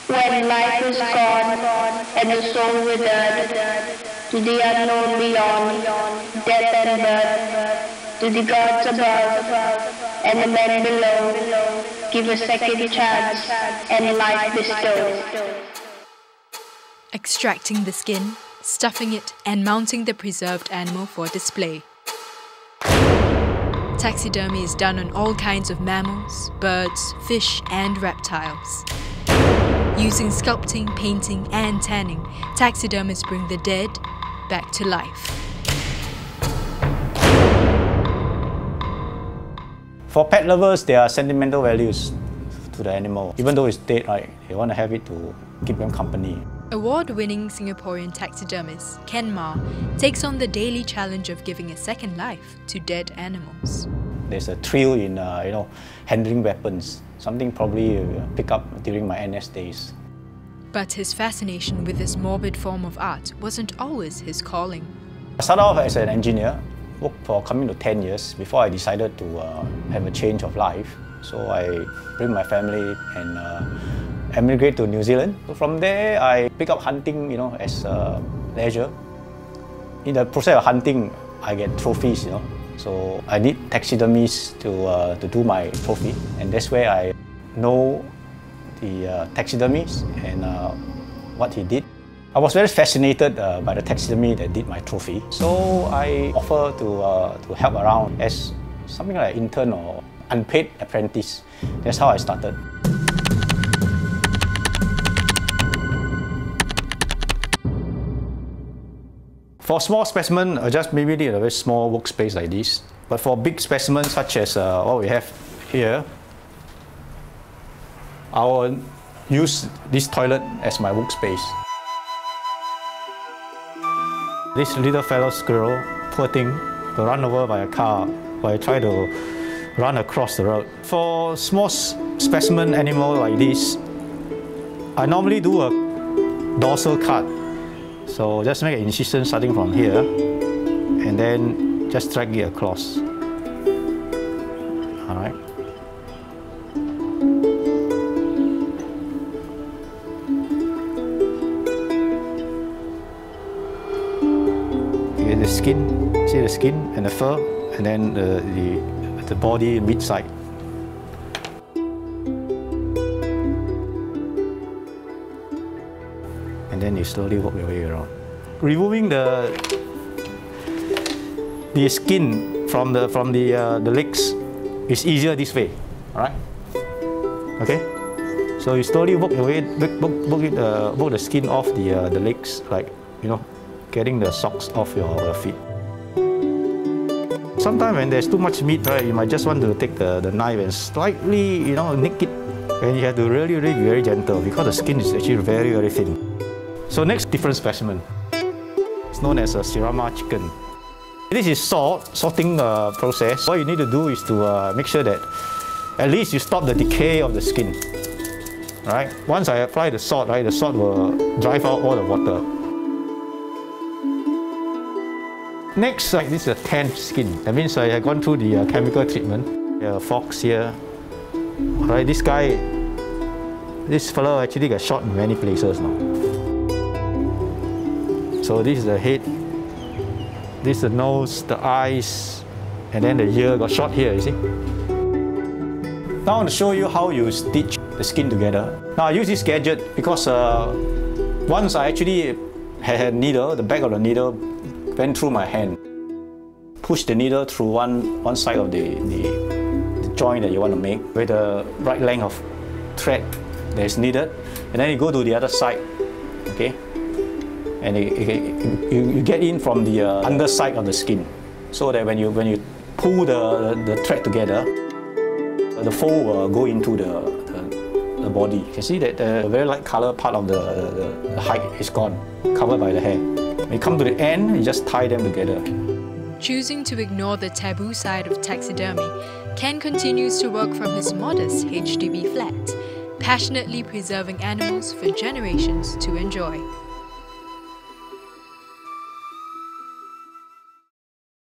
When life is gone and the soul withered, to the unknown beyond, death and birth, to the gods above and the men below, give a second chance and life bestowed. Extracting the skin, stuffing it, and mounting the preserved animal for display. Taxidermy is done on all kinds of mammals, birds, fish, and reptiles. Using sculpting, painting, and tanning, taxidermists bring the dead back to life. For pet lovers, there are sentimental values to the animal. Even though it's dead, right, they want to have it to keep them company. Award-winning Singaporean taxidermist Ken Ma takes on the daily challenge of giving a second life to dead animals. There's a thrill in handling weapons, something probably pick up during my NS days. But his fascination with this morbid form of art wasn't always his calling. I started off as an engineer, worked for coming to 10 years before I decided to have a change of life. So I bring my family and emigrate to New Zealand. So from there, I pick up hunting, as a leisure. In the process of hunting, I get trophies, So I need taxidermies to do my trophy, and that's where I know the taxidermist and what he did. I was very fascinated by the taxidermy that did my trophy, so I offer to help around as something like an intern or unpaid apprentice. That's how I started. For small specimen, I just maybe need a very small workspace like this. But for big specimens such as what we have here, I will use this toilet as my workspace. This little fellow squirrel, poor thing, got run over by a car while I try to run across the road. For small specimen animal like this, I normally do a dorsal cut. So just make an incision starting from here, and then just drag it across. All right. You get the skin, see the skin and the fur, and then the body mid side. And then you slowly work your way around. Removing the skin from the legs is easier this way. All right. Okay. So you slowly work your way, work the skin off the legs, like getting the socks off your feet. Sometimes when there's too much meat, right, you might just want to take the knife and slightly, nick it. And you have to really be very gentle because the skin is actually very, very thin. So next different specimen. It's known as a Sirama chicken. This is sorting process. What you need to do is to make sure that at least you stop the decay of the skin. Right? Once I apply the salt, right, the salt will drive out all the water. Next, this is a tanned skin. That means I have gone through the chemical treatment. There are fox here. Right, this fellow actually got shot in many places now. So this is the head, this is the nose, the eyes, and then the ear got shot here, you see. Now I want to show you how you stitch the skin together. Now I use this gadget because once I actually had a needle, the back of the needle went through my hand. Push the needle through one side of the joint that you want to make with the right length of thread that is needed, and then you go to the other side, okay? And you get in from the underside of the skin, so that when you pull the thread together, the fold will go into the body. You can see that the very light color part of the hide is gone, covered by the hair. When you come to the end, you just tie them together. Choosing to ignore the taboo side of taxidermy, Ken continues to work from his modest HDB flat, passionately preserving animals for generations to enjoy.